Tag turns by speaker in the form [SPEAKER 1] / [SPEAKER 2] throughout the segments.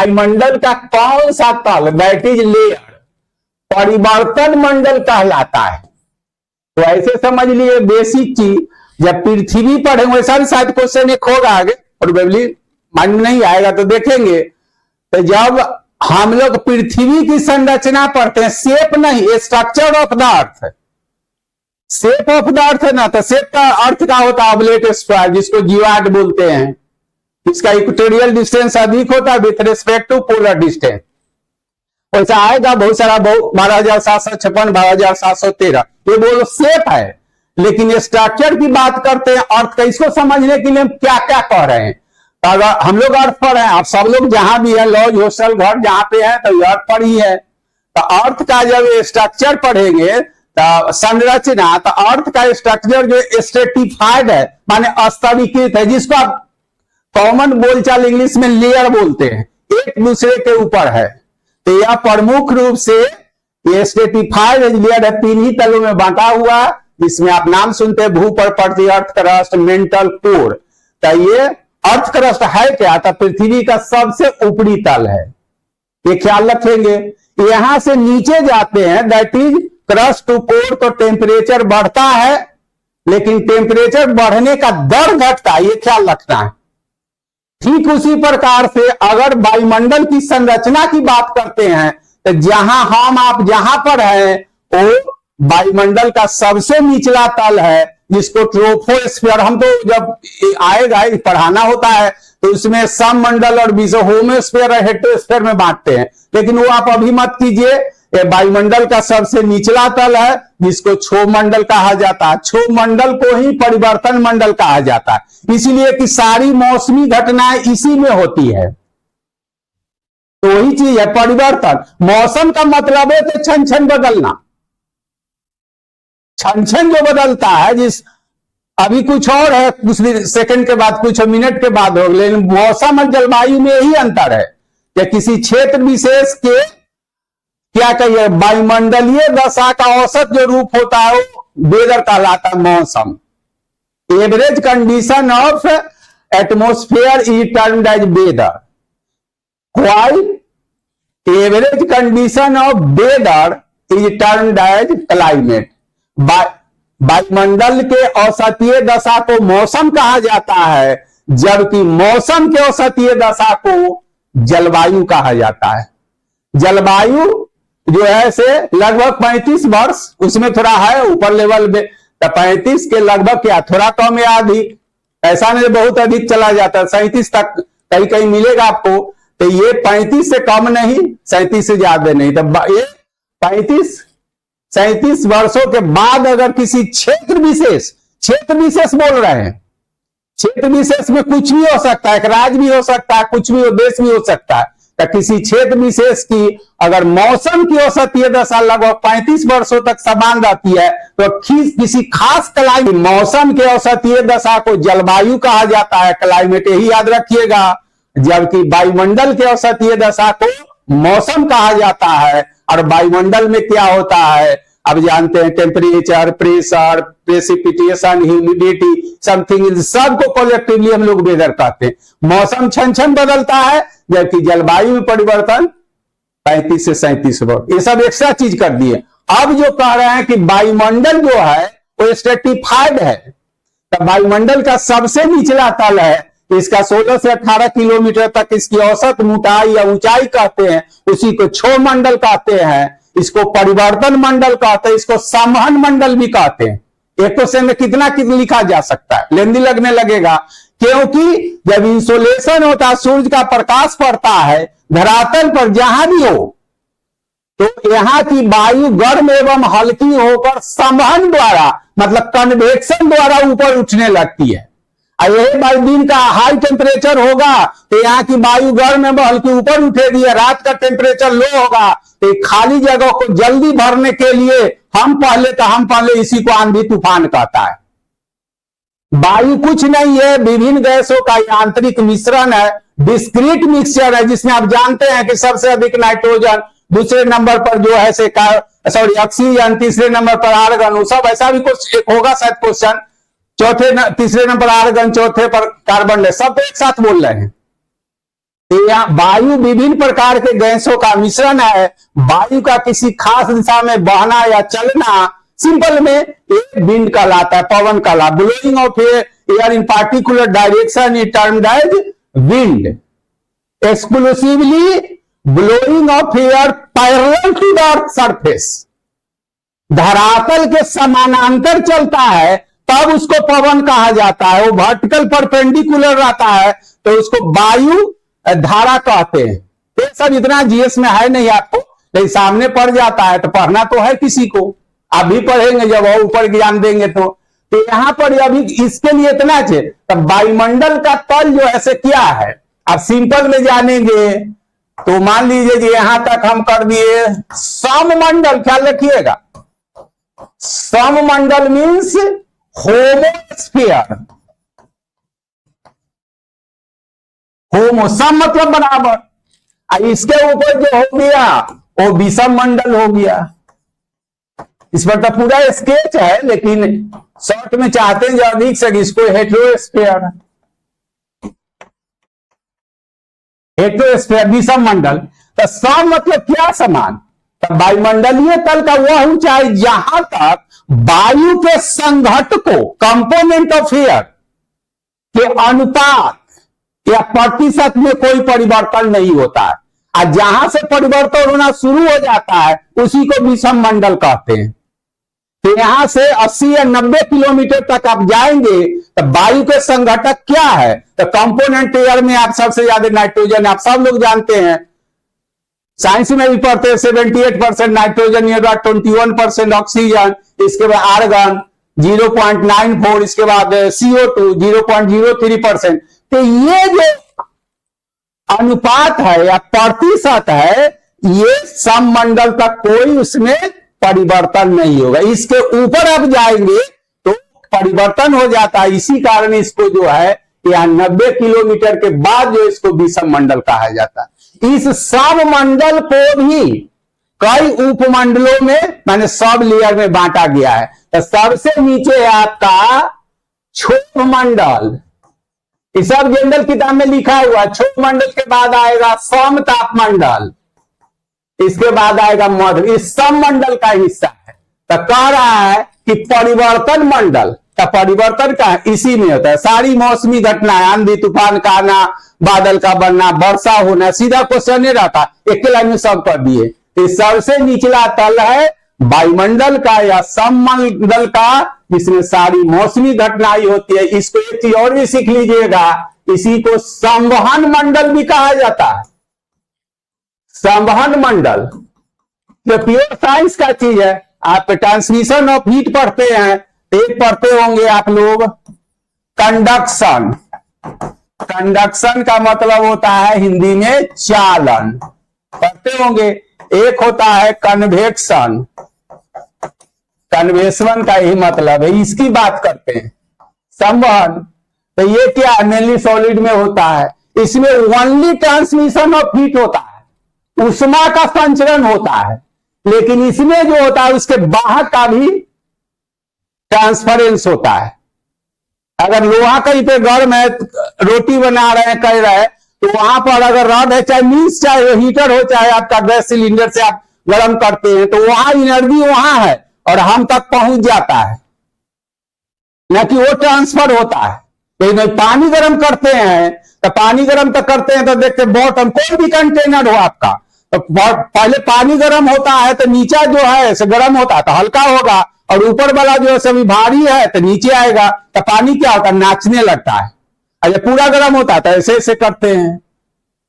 [SPEAKER 1] वायुमंडल का कौन सा तल, दैट इज लेयर, परिवर्तन मंडल कहलाता है। तो ऐसे समझ लिए बेसिक चीज, जब पृथ्वी पढ़ेंगे, वैसा भी शायद क्वेश्चन एक होगा आगे, प्रोबेबली माइंड में नहीं आएगा तो देखेंगे। तो जब हम लोग पृथ्वी की संरचना पढ़ते हैं, शेप नहीं, structure of the earth, shape of the earth है ना, तो शेप का अर्थ का होता है ऑब्लेट स्क्वायर, जिसको जीवार्ड बोलते हैं। इसका इक्वेटोरियल डिस्टेंस अधिक होता है with respect to polar distance. वैसा आएगा बहुत सारा, 12,756, 12,713, ये बोलो शेप है। लेकिन ये स्ट्रक्चर की बात करते हैं, अर्थ का, इसको समझने के लिए हम क्या क्या कह रहे हैं। तो अगर हम लोग अर्थ पर हैं, आप सब लोग जहां भी है, लॉज हॉस्टल घर जहां पे है, तो अर्थ पर ही है। तो अर्थ का जब स्ट्रक्चर पढ़ेंगे, तो संरचना, तो अर्थ का स्ट्रक्चर जो स्ट्रेटिफाइड है, माने स्तरीकृत है, जिसको आप कॉमन बोलचाल इंग्लिश में लेयर बोलते हैं, एक दूसरे के ऊपर है। तो यह प्रमुख रूप से ये स्ट्रेटिफाइड लेयर है, 3 ही तलों में बांटा हुआ, जिसमें आप नाम सुनते हैं, भू पर पड़ती, अर्थ क्रस्ट, मेंटल कोर। तो ये अर्थ क्रस्ट है क्या, तो पृथ्वी का सबसे ऊपरी तल है, ये ख्याल रखेंगे। यहां से नीचे जाते हैं, that is crust to core, तो टेम्परेचर बढ़ता है, लेकिन टेम्परेचर बढ़ने का दर घटता है, ये ख्याल रखना है। ठीक उसी प्रकार से अगर वायुमंडल की संरचना की बात करते हैं, तो जहां हम आप जहां पर हैं, वो वायुमंडल का सबसे निचला तल है, जिसको ट्रोपोस्फीयर, हम तो जब आएगा पढ़ाना होता है तो उसमें सममंडल और होमोस्फीयर और हेट्रोस्फीयर में बांटते हैं, लेकिन वो आप अभी मत कीजिए। वायुमंडल का सबसे निचला तल है, जिसको क्षोभ मंडल कहा जाता है। क्षोभ मंडल को ही परिवर्तन मंडल कहा जाता है, इसीलिए कि सारी मौसमी घटनाएं इसी में होती है। तो वही चीज है परिवर्तन। मौसम का मतलब है तो क्षण क्षण बदलना, क्षण क्षण जो बदलता है, जिस अभी कुछ और है, कुछ सेकंड के बाद, कुछ मिनट के बाद हो, लेकिन मौसम और जलवायु में यही अंतर है कि किसी क्षेत्र विशेष के क्या कहिए वायुमंडलीय दशा का औसत जो रूप होता है वो वेदर कहलाता है। मौसम, average condition of atmosphere is termed as weather, while average condition of weather is termed as climate. वायुमंडल के औसतीय दशा को मौसम कहा जाता है, जबकि मौसम के औसतीय दशा को जलवायु कहा जाता है। जलवायु जो है से लगभग 35 वर्ष, उसमें थोड़ा है ऊपर लेवल में, तो 35 के लगभग क्या, थोड़ा कम या अधिक, ऐसा नहीं बहुत अधिक चला जाता है, 37 तक कहीं कहीं मिलेगा आपको। तो ये 35 से कम नहीं, 37 से ज्यादा नहीं। तो ये 37 वर्षों के बाद अगर किसी क्षेत्र विशेष बोल रहे हैं, क्षेत्र विशेष में कुछ भी हो सकता है, एक राज्य भी हो सकता है, कुछ भी हो, देश भी हो सकता है। तो किसी क्षेत्र विशेष की अगर मौसम की औसतीय दशा लगभग 35 वर्षों तक समान रहती है, तो किसी खास क्लाइमेट, मौसम के औसतीय दशा को जलवायु कहा जाता है, क्लाइमेट, यही याद रखिएगा। जबकि वायुमंडल के औसतीय दशा को मौसम कहा जाता है। और वायुमंडल में क्या होता है अब जानते हैं, temperature, pressure, precipitation, humidity, something, इन सबको कलेक्टिवली हम लोग वेदर कहते हैं। मौसम क्षण क्षण बदलता है, जबकि जलवायु में परिवर्तन 35 से 37 वर्ष, ये सब एक्स्ट्रा चीज कर दिए। अब जो कह रहे हैं कि वायुमंडल जो है वो स्ट्रेटिफाइड है, तो वायुमंडल का सबसे निचला तल है, इसका 16 से 18 किलोमीटर तक इसकी औसत मोटाई या ऊंचाई कहते हैं, उसी को क्षोभ मंडल कहते हैं, इसको परिवर्तन मंडल कहते हैं, इसको संवहन मंडल भी कहते हैं। एक क्वेश्चन में कितना लिखा जा सकता है, लेंदी लगने लगेगा, क्योंकि जब इंसोलेशन होता है, सूर्य का प्रकाश पड़ता है धरातल पर जहां भी हो, तो यहां की वायु गर्म एवं हल्की होकर संवहन द्वारा, मतलब कन्वेक्शन द्वारा ऊपर उठने लगती है। यही वायु दिन का हाई टेम्परेचर होगा तो यहाँ की वायु गर्म एवं हल्की ऊपर उठेगी, रात का टेम्परेचर लो होगा तो खाली जगह को जल्दी भरने के लिए हम पहले इसी को आंधी तूफान कहता है। वायु कुछ नहीं है, विभिन्न गैसों का आंतरिक मिश्रण है, डिस्क्रीट मिक्सचर है, जिसमें आप जानते हैं कि सबसे अधिक नाइट्रोजन, दूसरे नंबर पर जो है ऑक्सीजन, तीसरे नंबर पर आर्गन, सब ऐसा भी कुछ एक होगा शायद क्वेश्चन, तीसरे नंबर आर्गन, चौथे पर कार्बन, सब तो एक साथ बोल रहे हैं। वायु विभिन्न प्रकार के गैसों का मिश्रण है। वायु का किसी खास दिशा में बहना या चलना सिंपल में एक विंड कहलाता है, पवन कहलाता है। Blowing of air in particular direction is termed as wind. Exclusively blowing of air parallel to the earth surface, धरातल के समानांतर चलता है तब उसको पवन कहा जाता है। वो वर्टिकल परपेंडिकुलर रहता है तो उसको वायु धारा कहते हैं। ये सब इतना जीएस में है नहीं आपको, लेकिन सामने पढ़ जाता है तो पढ़ना तो है किसी को। आप भी पढ़ेंगे जब वो ऊपर ज्ञान देंगे तो यहां पर अभी इसके लिए इतना चाहिए। तब वायुमंडल का तल जो ऐसे क्या है आप सिंपल में जानेंगे तो मान लीजिए कि यहां तक हम कर दिए सममंडल। ख्याल रखिएगा, सममंडल मीन्स होमोस्फीयर। होमो सम मतलब बराबर। इसके ऊपर जो हो गया वो विषम मंडल हो गया। इस पर तो पूरा स्केच है, लेकिन शॉर्ट में चाहते हैं जो अधिक से इसको हेटेरोस्फीयर, हेटेरोस्फीयर विषम मंडल। तो सम मतलब क्या समान। तो वायुमंडलीय तल का वह ऊंचाई जहां तक वायु के संघटकों कंपोनेंट ऑफ एयर के अनुपात या प्रतिशत में कोई परिवर्तन नहीं होता है, और जहां से परिवर्तन होना शुरू हो जाता है उसी को विषम मंडल कहते हैं। तो यहां से 80 या 90 किलोमीटर तक आप जाएंगे तो वायु के संघटक क्या है। तो कंपोनेंट एयर में आप सबसे ज्यादा नाइट्रोजन, आप सब लोग जानते हैं, साइंस में भी पढ़ते हैं। 78% नाइट्रोजन, 21% ऑक्सीजन, इसके बाद आर्गन 0.94, इसके बाद CO2 0.03%। तो ये जो अनुपात है या प्रतिशत है, ये सममंडल तक कोई उसमें परिवर्तन नहीं होगा। इसके ऊपर आप जाएंगे तो परिवर्तन हो जाता है। इसी कारण इसको जो है या 90 किलोमीटर के बाद जो इसको विषम मंडल कहा जाता है। इस सममंडल को भी कई उपमंडलों में माने सब लेयर में बांटा गया है। तो सबसे नीचे है आपका क्षोभ मंडल, इस सब जनरल किताब में लिखा हुआ। क्षोभ मंडल के बाद आएगा सम तापमंडल, इसके बाद आएगा मध्य। इस सममंडल का हिस्सा है। तो कह रहा है कि परिवर्तन मंडल का परिवर्तन का इसी में होता है। सारी मौसमी घटनाएं, आंधी तूफान का आना, बादल का बनना, वर्षा होना, सीधा क्वेश्चन नहीं रहता, एक लाइन में सब कर दिए। तो सबसे निचला तल है वायुमंडल का या सममंडल का, जिसमें सारी मौसमी घटनाएं होती है। इसको एक चीज और भी सीख लीजिएगा, इसी को संवहन मंडल भी कहा जाता है। संवहन मंडल जो प्योर साइंस का चीज है। आप ट्रांसमिशन ऑफ हीट पढ़ते हैं, एक पढ़ते होंगे आप लोग कंडक्शन। कंडक्शन का मतलब होता है हिंदी में चालन, पढ़ते होंगे। एक होता है कन्वेक्शन, कन्वेक्शन का यही मतलब है, इसकी बात करते हैं। संवहन तो ये क्या मेनली सॉलिड में होता है, इसमें ओनली ट्रांसमिशन ऑफ हीट होता है, उष्मा का संचरण होता है। लेकिन इसमें जो होता है उसके बाहर का भी ट्रांसफरेंस होता है। अगर लोहा कहीं पे गर्म है, रोटी बना रहे हैं, कह रहे हैं, तो वहां पर अगर रॉड है, चाहे मीन्स, चाहे हीटर हो, चाहे आपका गैस सिलेंडर से आप गर्म करते हैं, तो वहां एनर्जी वहां है और हम तक पहुंच जाता है, न कि वो ट्रांसफर होता है। लेकिन पानी गर्म करते हैं तो पानी गर्म तो करते हैं तो देखते बॉटम कोई भी कंटेनर हो आपका, तो पहले पानी गर्म होता है तो नीचा जो है से गर्म होता है तो हल्का होगा, और ऊपर वाला जो है सभी भारी है तो नीचे आएगा। तो पानी क्या होता है, नाचने लगता है। अगर पूरा गर्म होता है तो ऐसे ऐसे करते हैं।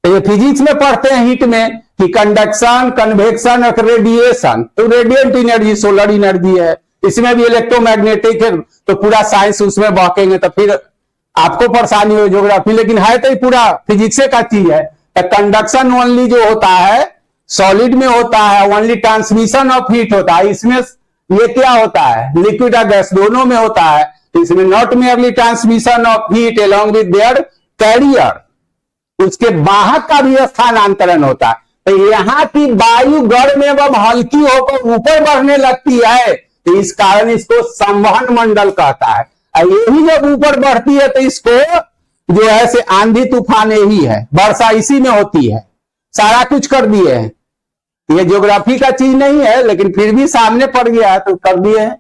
[SPEAKER 1] तो ये फिजिक्स में पढ़ते हैं हीट में कि कंडक्शन, कन्वेक्शन और रेडिएशन। तो रेडिएंट एनर्जी सोलर एनर्जी है, इसमें भी इलेक्ट्रोमैग्नेटिक है। तो पूरा साइंस उसमें बहकेंगे तो फिर आपको परेशानी हो ज्योग्राफी, लेकिन है तो पूरा फिजिक्स का चीज है। तो कंडक्शन ओनली जो होता है सॉलिड में होता है, ओनली ट्रांसमिशन ऑफ हीट होता है। इसमें ये क्या होता है, लिक्विड और गैस दोनों में होता है। तो इसमें not merely transmission of heat along with their carrier, उसके वाहक का भी स्थानांतरण होता है। तो यहां की वायु गर्म एवं हल्की होकर ऊपर बढ़ने लगती है, तो इस कारण इसको संवहन मंडल कहता है। यही जब ऊपर बढ़ती है तो इसको जो है से आंधी तूफान यही है, वर्षा इसी में होती है, सारा कुछ कर दिए हैं। ये ज्योग्राफी का चीज नहीं है, लेकिन फिर भी सामने पड़ गया तो कर दिए हैं।